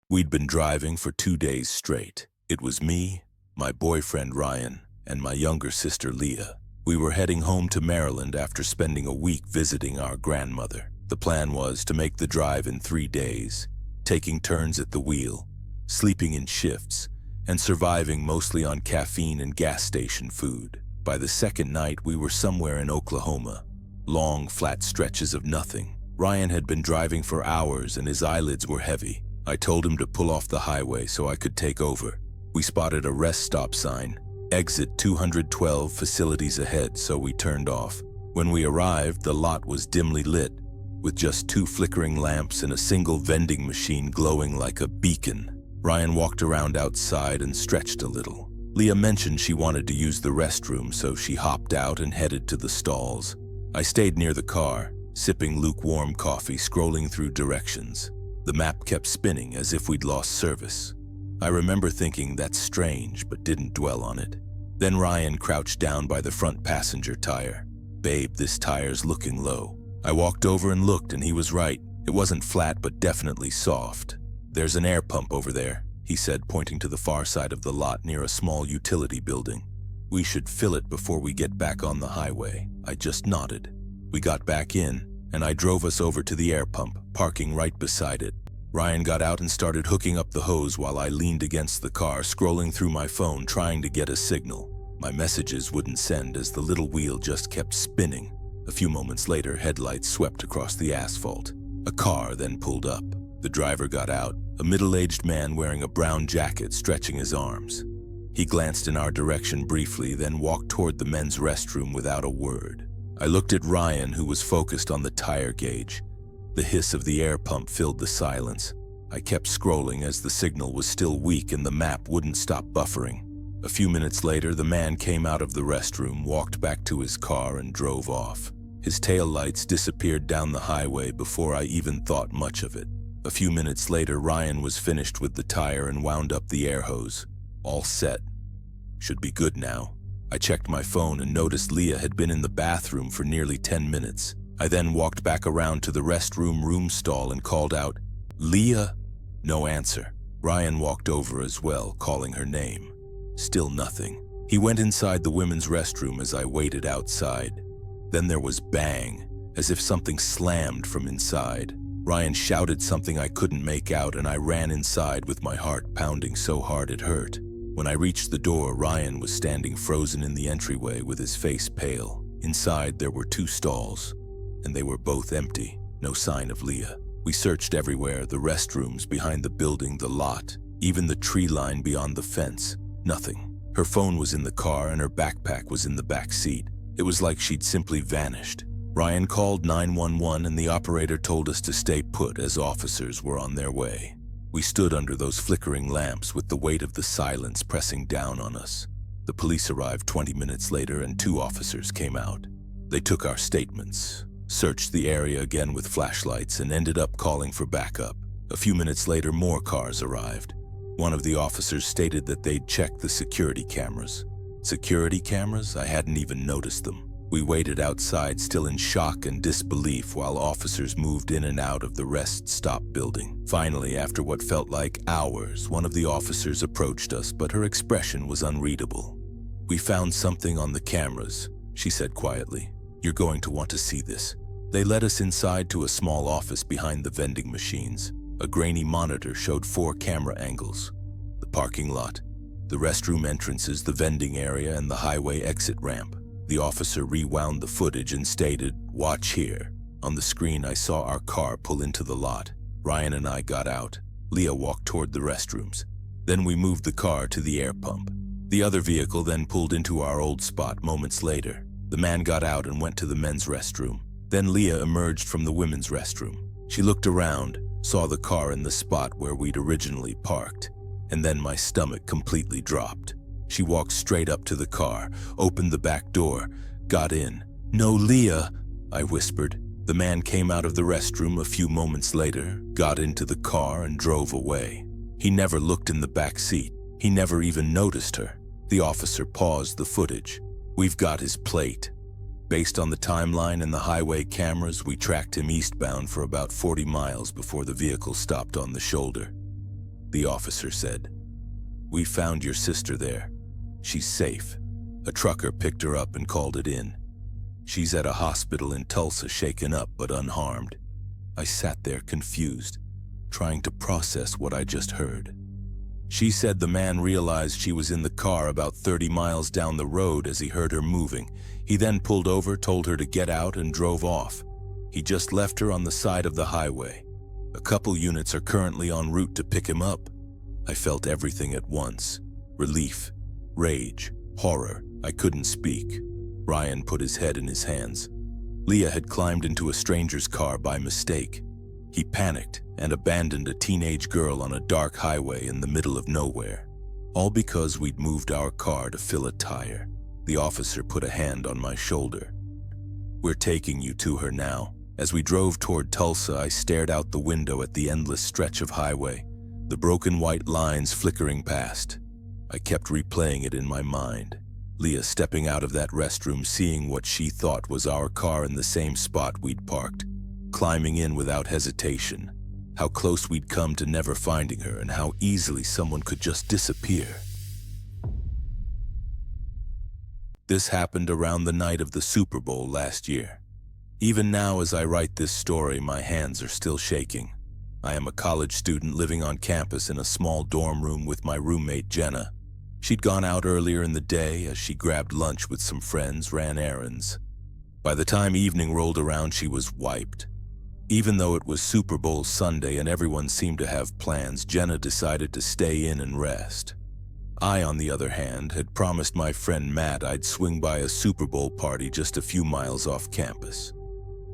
We'd been driving for 2 days straight. It was me, my boyfriend Ryan, and my younger sister Leah. We were heading home to Maryland after spending a week visiting our grandmother. The plan was to make the drive in 3 days, taking turns at the wheel, sleeping in shifts, and surviving mostly on caffeine and gas station food. By the second night, we were somewhere in Oklahoma. Long, flat stretches of nothing. Ryan had been driving for hours and his eyelids were heavy. I told him to pull off the highway so I could take over. We spotted a rest stop sign, exit 212 facilities ahead, so we turned off. When we arrived, the lot was dimly lit, with just 2 flickering lamps and a single vending machine glowing like a beacon. Ryan walked around outside and stretched a little. Leah mentioned she wanted to use the restroom, so she hopped out and headed to the stalls. I stayed near the car, sipping lukewarm coffee, scrolling through directions. The map kept spinning as if we'd lost service. I remember thinking that's strange, but didn't dwell on it. Then Ryan crouched down by the front passenger tire. "Babe, this tire's looking low." I walked over and looked, and he was right. It wasn't flat, but definitely soft. "There's an air pump over there," he said, pointing to the far side of the lot near a small utility building. "We should fill it before we get back on the highway." I just nodded. We got back in, and I drove us over to the air pump, parking right beside it. Ryan got out and started hooking up the hose while I leaned against the car, scrolling through my phone trying to get a signal. My messages wouldn't send as the little wheel just kept spinning. A few moments later, headlights swept across the asphalt. A car then pulled up. The driver got out, a middle-aged man wearing a brown jacket stretching his arms. He glanced in our direction briefly, then walked toward the men's restroom without a word. I looked at Ryan, who was focused on the tire gauge. The hiss of the air pump filled the silence. I kept scrolling as the signal was still weak and the map wouldn't stop buffering. A few minutes later, the man came out of the restroom, walked back to his car, and drove off. His taillights disappeared down the highway before I even thought much of it. A few minutes later, Ryan was finished with the tire and wound up the air hose. All set. Should be good now. I checked my phone and noticed Leah had been in the bathroom for nearly 10 minutes. I then walked back around to the room stall and called out, "Leah?" No answer. Ryan walked over as well, calling her name. Still nothing. He went inside the women's restroom as I waited outside. Then there was bang, as if something slammed from inside. Ryan shouted something I couldn't make out, and I ran inside with my heart pounding so hard it hurt. When I reached the door, Ryan was standing frozen in the entryway with his face pale. Inside there were 2 stalls, and they were both empty. No sign of Leah. We searched everywhere, the restrooms, behind the building, the lot, even the tree line beyond the fence. Nothing. Her phone was in the car and her backpack was in the back seat. It was like she'd simply vanished. Ryan called 911 and the operator told us to stay put as officers were on their way. We stood under those flickering lamps with the weight of the silence pressing down on us. The police arrived 20 minutes later and 2 officers came out. They took our statements, searched the area again with flashlights, and ended up calling for backup. A few minutes later, more cars arrived. One of the officers stated that they'd checked the security cameras. Security cameras? I hadn't even noticed them. We waited outside, still in shock and disbelief, while officers moved in and out of the rest stop building. Finally, after what felt like hours, one of the officers approached us, but her expression was unreadable. "We found something on the cameras," she said quietly. "You're going to want to see this." They led us inside to a small office behind the vending machines. A grainy monitor showed 4 camera angles: the parking lot, the restroom entrances, the vending area, and the highway exit ramp. The officer rewound the footage and stated, "Watch here." On the screen, I saw our car pull into the lot. Ryan and I got out. Leah walked toward the restrooms. Then we moved the car to the air pump. The other vehicle then pulled into our old spot moments later. The man got out and went to the men's restroom. Then Leah emerged from the women's restroom. She looked around, saw the car in the spot where we'd originally parked, and then my stomach completely dropped. She walked straight up to the car, opened the back door, got in. "No, Leah," I whispered. The man came out of the restroom a few moments later, got into the car, and drove away. He never looked in the back seat. He never even noticed her. The officer paused the footage. "We've got his plate." Based on the timeline and the highway cameras, we tracked him eastbound for about 40 miles before the vehicle stopped on the shoulder. the officer said. "We found your sister there. She's safe. A trucker picked her up and called it in. She's at a hospital in Tulsa, shaken up but unharmed." I sat there confused, trying to process what I just heard. She said the man realized she was in the car about 30 miles down the road as he heard her moving. He then pulled over, told her to get out, and drove off. He just left her on the side of the highway. A couple units are currently en route to pick him up. I felt everything at once. Relief, rage, horror. I couldn't speak. Ryan put his head in his hands. Leah had climbed into a stranger's car by mistake. He panicked and abandoned a teenage girl on a dark highway in the middle of nowhere. All because we'd moved our car to fill a tire. The officer put a hand on my shoulder. "We're taking you to her now." As we drove toward Tulsa, I stared out the window at the endless stretch of highway, the broken white lines flickering past. I kept replaying it in my mind. Leah stepping out of that restroom, seeing what she thought was our car in the same spot we'd parked, climbing in without hesitation. How close we'd come to never finding her, and how easily someone could just disappear. This happened around the night of the Super Bowl last year. Even now, as I write this story, my hands are still shaking. I am a college student living on campus in a small dorm room with my roommate Jenna. She'd gone out earlier in the day as she grabbed lunch with some friends, ran errands. By the time evening rolled around, she was wiped. Even though it was Super Bowl Sunday and everyone seemed to have plans, Jenna decided to stay in and rest. I, on the other hand, had promised my friend Matt I'd swing by a Super Bowl party just a few miles off campus.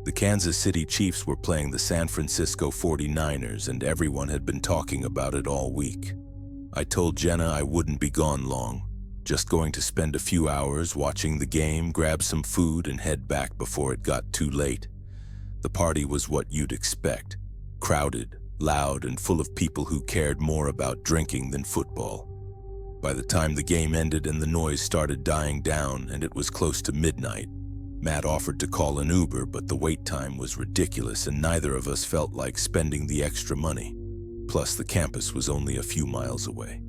The Kansas City Chiefs were playing the San Francisco 49ers, and everyone had been talking about it all week. I told Jenna I wouldn't be gone long, just going to spend a few hours watching the game, grab some food, and head back before it got too late. The party was what you'd expect, crowded, loud, and full of people who cared more about drinking than football. By the time the game ended and the noise started dying down and it was close to midnight, Matt offered to call an Uber, but the wait time was ridiculous and neither of us felt like spending the extra money. Plus, the campus was only a few miles away.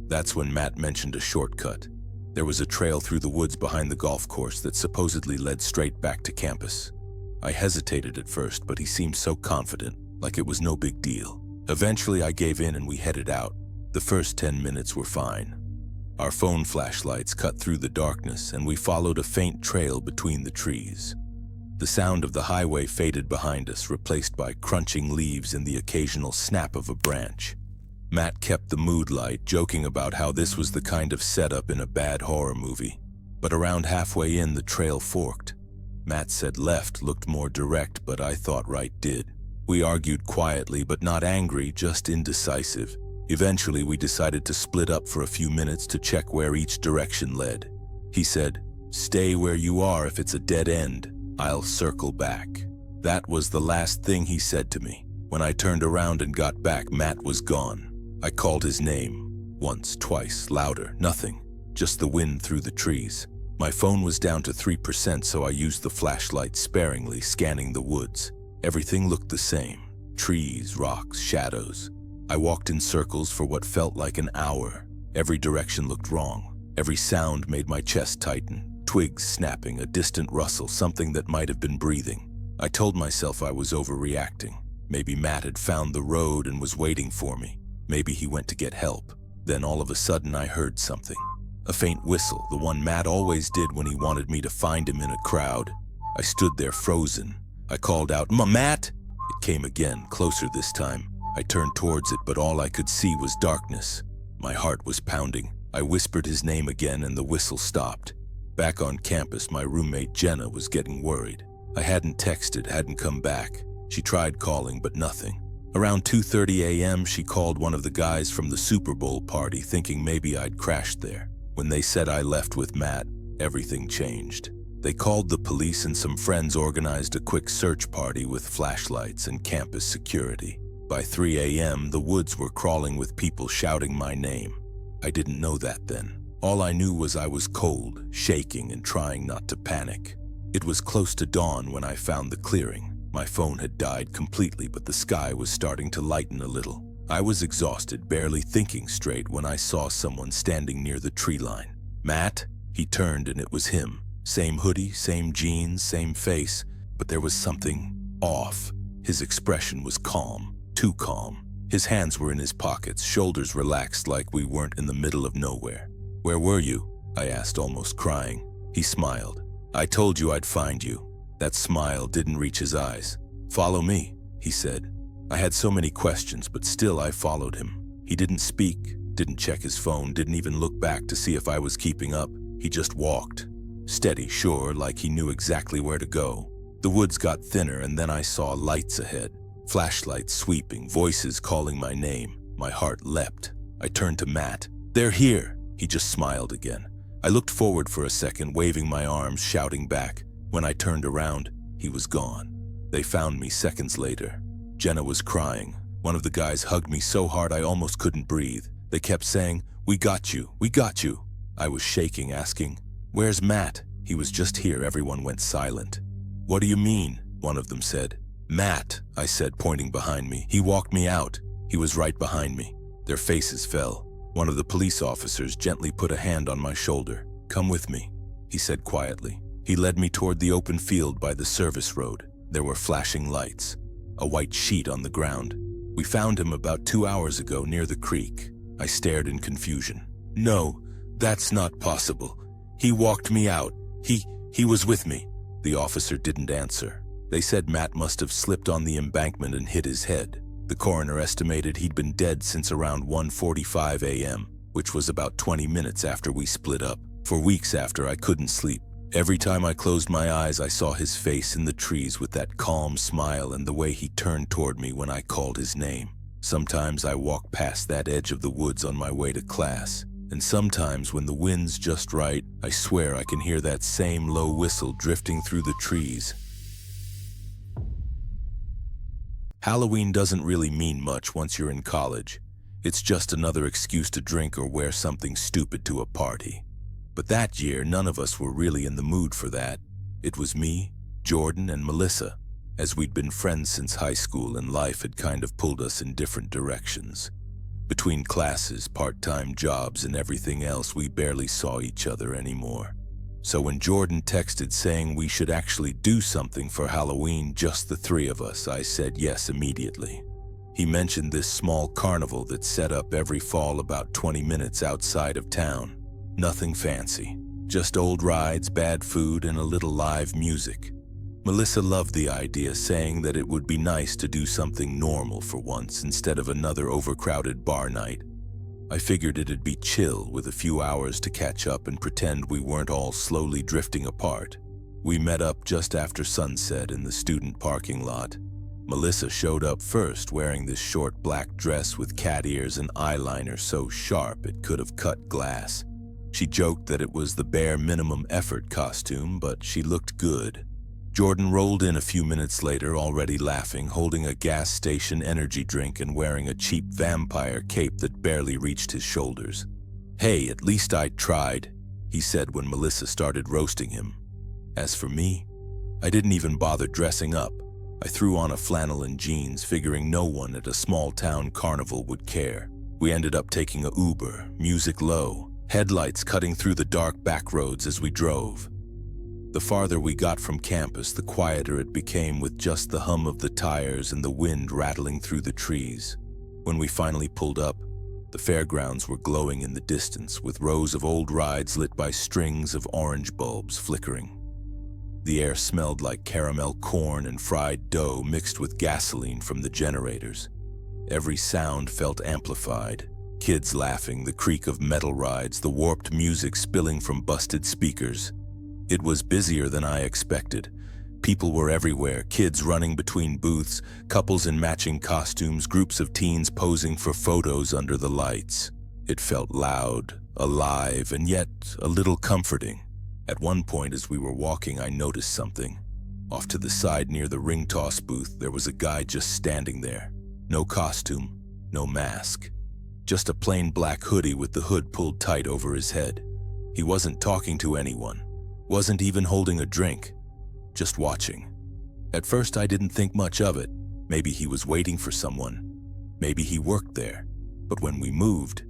That's when Matt mentioned a shortcut. There was a trail through the woods behind the golf course that supposedly led straight back to campus. I hesitated at first, but he seemed so confident, like it was no big deal. Eventually, I gave in and we headed out. The first 10 minutes were fine. Our phone flashlights cut through the darkness, and we followed a faint trail between the trees. The sound of the highway faded behind us, replaced by crunching leaves and the occasional snap of a branch. Matt kept the mood light, joking about how this was the kind of setup in a bad horror movie. But around halfway in, the trail forked. Matt said left looked more direct, but I thought right did. We argued quietly, but not angry, just indecisive. Eventually, we decided to split up for a few minutes to check where each direction led. He said, "Stay where you are. If it's a dead end, I'll circle back." That was the last thing he said to me. When I turned around and got back, Matt was gone. I called his name. Once, twice, louder, nothing. Just the wind through the trees. My phone was down to 3%, so I used the flashlight sparingly, scanning the woods. Everything looked the same. Trees, rocks, shadows. I walked in circles for what felt like an hour. Every direction looked wrong. Every sound made my chest tighten. Twigs snapping, a distant rustle, something that might have been breathing. I told myself I was overreacting. Maybe Matt had found the road and was waiting for me. Maybe he went to get help. Then all of a sudden I heard something. A faint whistle, the one Matt always did when he wanted me to find him in a crowd. I stood there frozen. I called out, Matt!" It came again, closer this time. I turned towards it, but all I could see was darkness. My heart was pounding. I whispered his name again and the whistle stopped. Back on campus, my roommate Jenna was getting worried. I hadn't texted, hadn't come back. She tried calling, but nothing. Around 2:30 a.m., she called one of the guys from the Super Bowl party, thinking maybe I'd crashed there. When they said I left with Matt, everything changed. They called the police and some friends organized a quick search party with flashlights and campus security. By 3 a.m., the woods were crawling with people shouting my name. I didn't know that then. All I knew was I was cold, shaking, and trying not to panic. It was close to dawn when I found the clearing. My phone had died completely, but the sky was starting to lighten a little. I was exhausted, barely thinking straight when I saw someone standing near the tree line. "Matt?" He turned and it was him. Same hoodie, same jeans, same face, but there was something off. His expression was calm, too calm. His hands were in his pockets, shoulders relaxed like we weren't in the middle of nowhere. "Where were you?" I asked, almost crying. He smiled. "I told you I'd find you." That smile didn't reach his eyes. "Follow me," he said. I had so many questions, but still I followed him. He didn't speak, didn't check his phone, didn't even look back to see if I was keeping up. He just walked. Steady, sure, like he knew exactly where to go. The woods got thinner and then I saw lights ahead. Flashlights sweeping, voices calling my name. My heart leapt. I turned to Matt. "They're here!" He just smiled again. I looked forward for a second, waving my arms, shouting back. When I turned around, he was gone. They found me seconds later. Jenna was crying. One of the guys hugged me so hard I almost couldn't breathe. They kept saying, "We got you, we got you." I was shaking, asking, "Where's Matt?" "He was just here." Everyone went silent. "What do you mean?" one of them said. "Matt," I said, pointing behind me. "He walked me out." He was right behind me. Their faces fell. One of the police officers gently put a hand on my shoulder. "Come with me," he said quietly. He led me toward the open field by the service road. There were flashing lights. A white sheet on the ground. "We found him about 2 hours ago near the creek." I stared in confusion. "No, that's not possible. He walked me out. He was with me." The officer didn't answer. They said Matt must have slipped on the embankment and hit his head. The coroner estimated he'd been dead since around 1:45 a.m., which was about 20 minutes after we split up. For weeks after, I couldn't sleep. Every time I closed my eyes, I saw his face in the trees with that calm smile and the way he turned toward me when I called his name. Sometimes I walk past that edge of the woods on my way to class, and sometimes when the wind's just right, I swear I can hear that same low whistle drifting through the trees. Halloween doesn't really mean much once you're in college. It's just another excuse to drink or wear something stupid to a party. But that year, none of us were really in the mood for that. It was me, Jordan, and Melissa, as we'd been friends since high school and life had kind of pulled us in different directions. Between classes, part-time jobs, and everything else, we barely saw each other anymore. So when Jordan texted saying we should actually do something for Halloween, just the three of us, I said yes immediately. He mentioned this small carnival that's set up every fall about 20 minutes outside of town. Nothing fancy, just old rides, bad food, and a little live music. Melissa loved the idea, saying that it would be nice to do something normal for once instead of another overcrowded bar night. I figured it'd be chill with a few hours to catch up and pretend we weren't all slowly drifting apart. We met up just after sunset in the student parking lot. Melissa showed up first, wearing this short black dress with cat ears and eyeliner so sharp it could have cut glass. She joked that it was the bare minimum effort costume, but she looked good. Jordan rolled in a few minutes later, already laughing, holding a gas station energy drink and wearing a cheap vampire cape that barely reached his shoulders. "Hey, at least I tried," he said when Melissa started roasting him. As for me, I didn't even bother dressing up. I threw on a flannel and jeans, figuring no one at a small-town carnival would care. We ended up taking a Uber, music low, headlights cutting through the dark back roads as we drove. The farther we got from campus, the quieter it became, with just the hum of the tires and the wind rattling through the trees. When we finally pulled up, the fairgrounds were glowing in the distance, with rows of old rides lit by strings of orange bulbs flickering. The air smelled like caramel corn and fried dough mixed with gasoline from the generators. Every sound felt amplified. Kids laughing, the creak of metal rides, the warped music spilling from busted speakers. It was busier than I expected. People were everywhere, kids running between booths, couples in matching costumes, groups of teens posing for photos under the lights. It felt loud, alive, and yet a little comforting. At one point as we were walking, I noticed something. Off to the side near the ring toss booth, there was a guy just standing there. No costume, no mask. Just a plain black hoodie with the hood pulled tight over his head. He wasn't talking to anyone, wasn't even holding a drink, just watching. At first I didn't think much of it. Maybe he was waiting for someone. Maybe he worked there. But when we moved,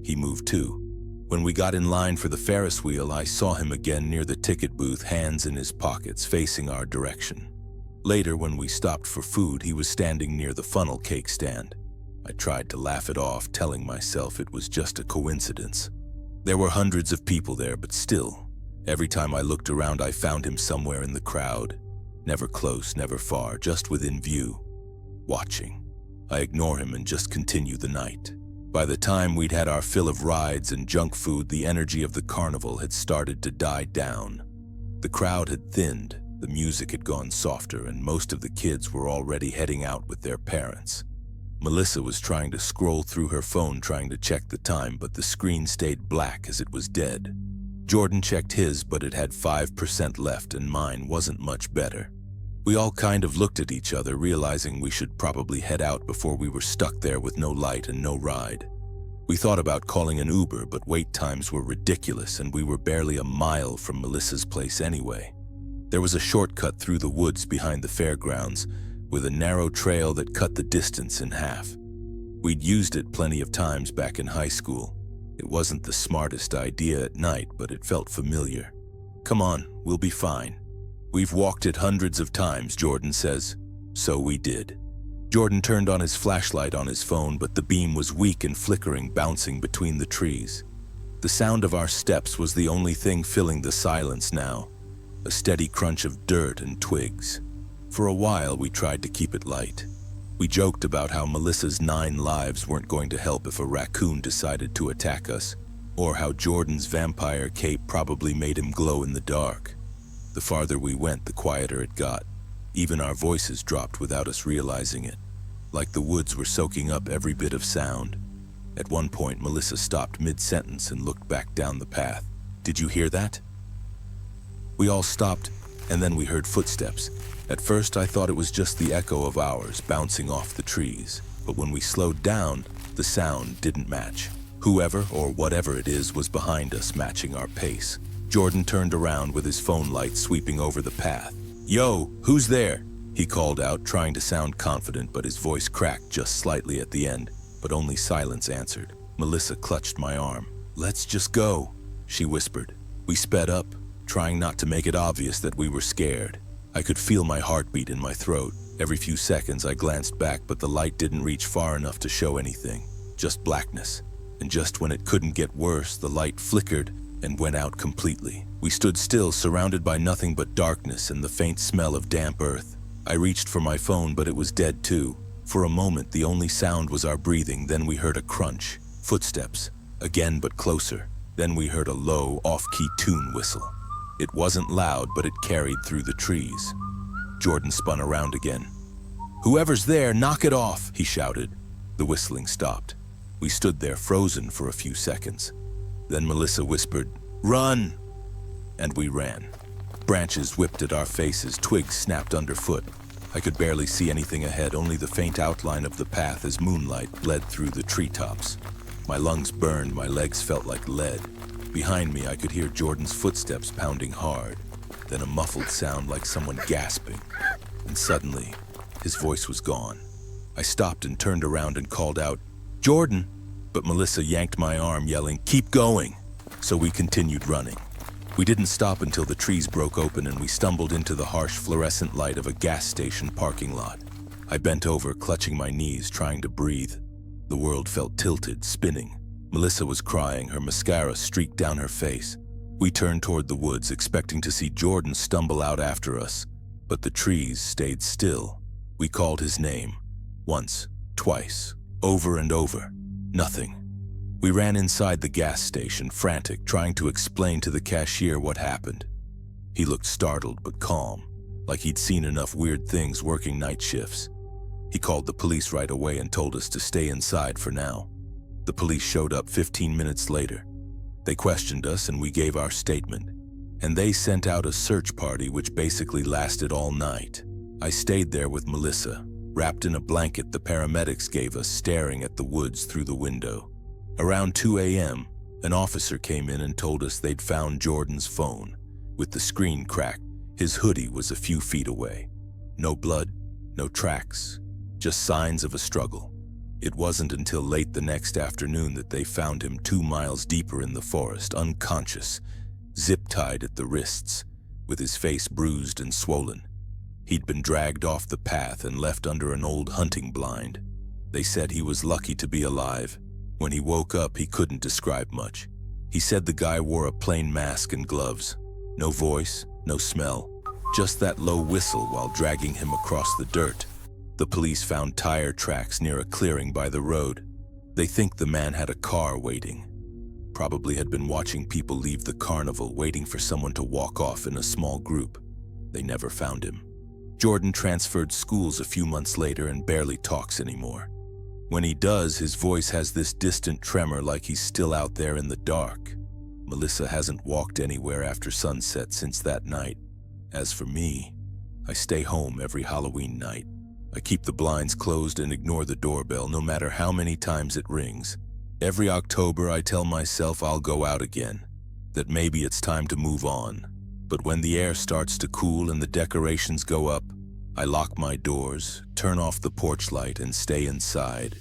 he moved too. When we got in line for the Ferris wheel, I saw him again near the ticket booth, hands in his pockets, facing our direction. Later, when we stopped for food, he was standing near the funnel cake stand. I tried to laugh it off, telling myself it was just a coincidence. There were hundreds of people there, but still, every time I looked around, I found him somewhere in the crowd. Never close, never far, just within view, watching. I ignore him and just continue the night. By the time we'd had our fill of rides and junk food, the energy of the carnival had started to die down. The crowd had thinned, the music had gone softer, and most of the kids were already heading out with their parents. Melissa was trying to scroll through her phone, trying to check the time, but the screen stayed black as it was dead. Jordan checked his, but it had 5% left, and mine wasn't much better. We all kind of looked at each other, realizing we should probably head out before we were stuck there with no light and no ride. We thought about calling an Uber, but wait times were ridiculous, and we were barely a mile from Melissa's place anyway. There was a shortcut through the woods behind the fairgrounds, with a narrow trail that cut the distance in half. We'd used it plenty of times back in high school. It wasn't the smartest idea at night, but it felt familiar. "Come on, we'll be fine. We've walked it hundreds of times," Jordan says. So we did. Jordan turned on his flashlight on his phone, but the beam was weak and flickering, bouncing between the trees. The sound of our steps was the only thing filling the silence now, a steady crunch of dirt and twigs. For a while, we tried to keep it light. We joked about how Melissa's 9 lives weren't going to help if a raccoon decided to attack us, or how Jordan's vampire cape probably made him glow in the dark. The farther we went, the quieter it got. Even our voices dropped without us realizing it, like the woods were soaking up every bit of sound. At one point, Melissa stopped mid-sentence and looked back down the path. "Did you hear that?" We all stopped, and then we heard footsteps. At first, I thought it was just the echo of ours bouncing off the trees, but when we slowed down, the sound didn't match. Whoever or whatever it is was behind us, matching our pace. Jordan turned around with his phone light sweeping over the path. "Yo, who's there?" he called out, trying to sound confident, but his voice cracked just slightly at the end, but only silence answered. Melissa clutched my arm. "Let's just go," she whispered. We sped up, trying not to make it obvious that we were scared. I could feel my heartbeat in my throat. Every few seconds I glanced back, but the light didn't reach far enough to show anything, just blackness. And just when it couldn't get worse, the light flickered and went out completely. We stood still, surrounded by nothing but darkness and the faint smell of damp earth. I reached for my phone, but it was dead too. For a moment, the only sound was our breathing. Then we heard a crunch, footsteps, again but closer. Then we heard a low, off-key tune whistle. It wasn't loud, but it carried through the trees. Jordan spun around again. "Whoever's there, knock it off," he shouted. The whistling stopped. We stood there frozen for a few seconds. Then Melissa whispered, "Run!" And we ran. Branches whipped at our faces, twigs snapped underfoot. I could barely see anything ahead, only the faint outline of the path as moonlight bled through the treetops. My lungs burned, my legs felt like lead. Behind me, I could hear Jordan's footsteps pounding hard, then a muffled sound like someone gasping. And suddenly, his voice was gone. I stopped and turned around and called out, "Jordan!" But Melissa yanked my arm, yelling, "Keep going!" So we continued running. We didn't stop until the trees broke open and we stumbled into the harsh fluorescent light of a gas station parking lot. I bent over, clutching my knees, trying to breathe. The world felt tilted, spinning. Melissa was crying, her mascara streaked down her face. We turned toward the woods, expecting to see Jordan stumble out after us, but the trees stayed still. We called his name. Once, twice, over and over. Nothing. We ran inside the gas station, frantic, trying to explain to the cashier what happened. He looked startled but calm, like he'd seen enough weird things working night shifts. He called the police right away and told us to stay inside for now. The police showed up 15 minutes later. They questioned us and we gave our statement. And they sent out a search party which basically lasted all night. I stayed there with Melissa, wrapped in a blanket the paramedics gave us, staring at the woods through the window. Around 2 a.m., an officer came in and told us they'd found Jordan's phone. With the screen cracked, his hoodie was a few feet away. No blood, no tracks, just signs of a struggle. It wasn't until late the next afternoon that they found him 2 miles deeper in the forest, unconscious, zip-tied at the wrists, with his face bruised and swollen. He'd been dragged off the path and left under an old hunting blind. They said he was lucky to be alive. When he woke up, he couldn't describe much. He said the guy wore a plain mask and gloves. No voice, no smell, just that low whistle while dragging him across the dirt. The police found tire tracks near a clearing by the road. They think the man had a car waiting. Probably had been watching people leave the carnival, waiting for someone to walk off in a small group. They never found him. Jordan transferred schools a few months later and barely talks anymore. When he does, his voice has this distant tremor like he's still out there in the dark. Melissa hasn't walked anywhere after sunset since that night. As for me, I stay home every Halloween night. I keep the blinds closed and ignore the doorbell no matter how many times it rings. Every October I tell myself I'll go out again, that maybe it's time to move on. But when the air starts to cool and the decorations go up, I lock my doors, turn off the porch light, and stay inside.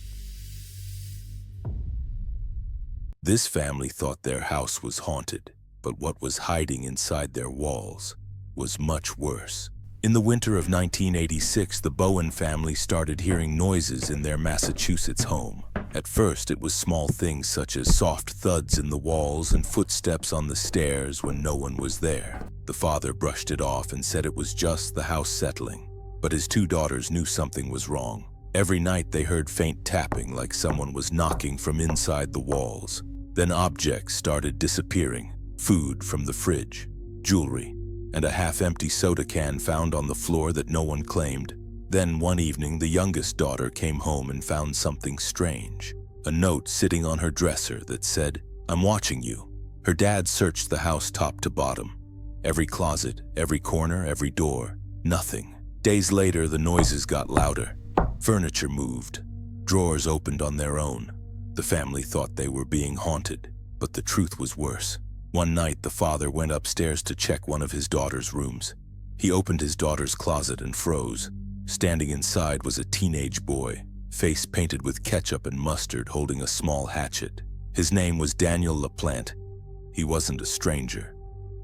This family thought their house was haunted, but what was hiding inside their walls was much worse. In the winter of 1986, the Bowen family started hearing noises in their Massachusetts home. At first, it was small things such as soft thuds in the walls and footsteps on the stairs when no one was there. The father brushed it off and said it was just the house settling. But his 2 daughters knew something was wrong. Every night they heard faint tapping like someone was knocking from inside the walls. Then objects started disappearing. Food from the fridge, jewelry, and a half-empty soda can found on the floor that no one claimed. Then one evening, the youngest daughter came home and found something strange. A note sitting on her dresser that said, "I'm watching you." Her dad searched the house top to bottom. Every closet, every corner, every door. Nothing. Days later, the noises got louder. Furniture moved. Drawers opened on their own. The family thought they were being haunted, but the truth was worse. One night, the father went upstairs to check one of his daughter's rooms. He opened his daughter's closet and froze. Standing inside was a teenage boy, face painted with ketchup and mustard, holding a small hatchet. His name was Daniel LaPlante. He wasn't a stranger.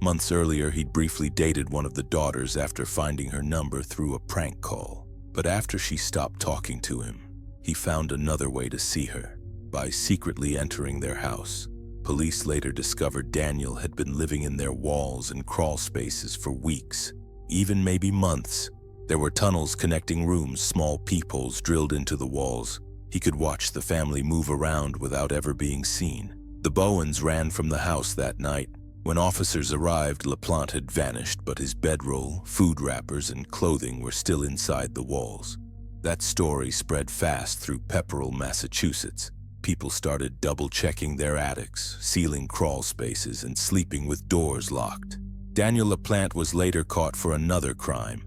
Months earlier, he'd briefly dated one of the daughters after finding her number through a prank call. But after she stopped talking to him, he found another way to see her, by secretly entering their house. Police later discovered Daniel had been living in their walls and crawl spaces for weeks, even maybe months. There were tunnels connecting rooms, small peepholes drilled into the walls. He could watch the family move around without ever being seen. The Bowens ran from the house that night. When officers arrived, LaPlante had vanished, but his bedroll, food wrappers, and clothing were still inside the walls. That story spread fast through Pepperell, Massachusetts. People started double-checking their attics, sealing crawl spaces, and sleeping with doors locked. Daniel LaPlante was later caught for another crime,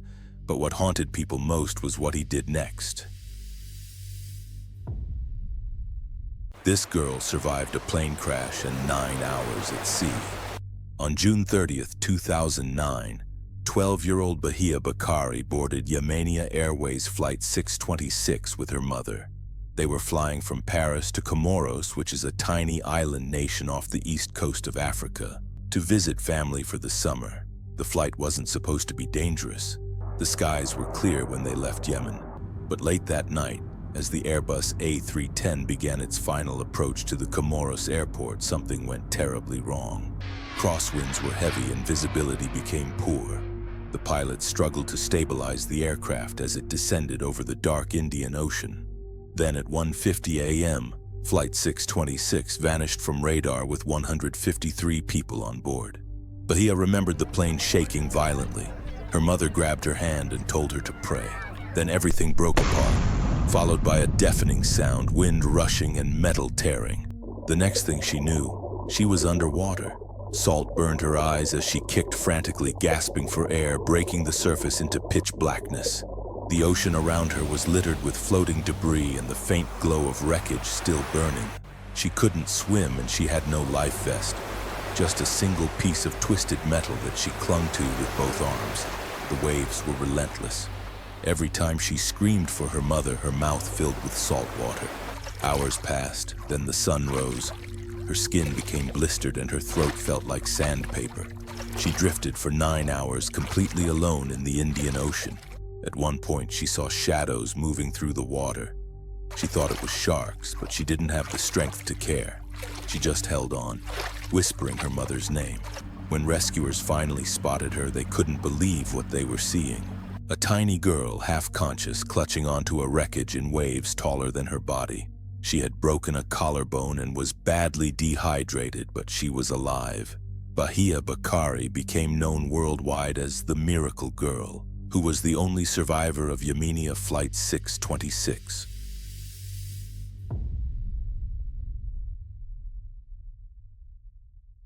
but what haunted people most was what he did next. This girl survived a plane crash and 9 hours at sea. On June 30th, 2009, 12-year-old Bahia Bakari boarded Yemenia Airways Flight 626 with her mother. They were flying from Paris to Comoros, which is a tiny island nation off the east coast of Africa, to visit family for the summer. The flight wasn't supposed to be dangerous. The skies were clear when they left Yemen. But late that night, as the Airbus A310 began its final approach to the Comoros airport, something went terribly wrong. Crosswinds were heavy and visibility became poor. The pilots struggled to stabilize the aircraft as it descended over the dark Indian Ocean. Then at 1:50 a.m., Flight 626 vanished from radar with 153 people on board. Bahia remembered the plane shaking violently. Her mother grabbed her hand and told her to pray. Then everything broke apart, followed by a deafening sound, wind rushing and metal tearing. The next thing she knew, she was underwater. Salt burned her eyes as she kicked frantically, gasping for air, breaking the surface into pitch blackness. The ocean around her was littered with floating debris and the faint glow of wreckage still burning. She couldn't swim and she had no life vest, just a single piece of twisted metal that she clung to with both arms. The waves were relentless. Every time she screamed for her mother, her mouth filled with salt water. Hours passed, then the sun rose. Her skin became blistered and her throat felt like sandpaper. She drifted for 9 hours completely alone in the Indian Ocean. At one point, she saw shadows moving through the water. She thought it was sharks, but she didn't have the strength to care. She just held on, whispering her mother's name. When rescuers finally spotted her, they couldn't believe what they were seeing. A tiny girl, half-conscious, clutching onto a wreckage in waves taller than her body. She had broken a collarbone and was badly dehydrated, but she was alive. Bahia Bakari became known worldwide as the Miracle Girl, who was the only survivor of Yemenia Flight 626.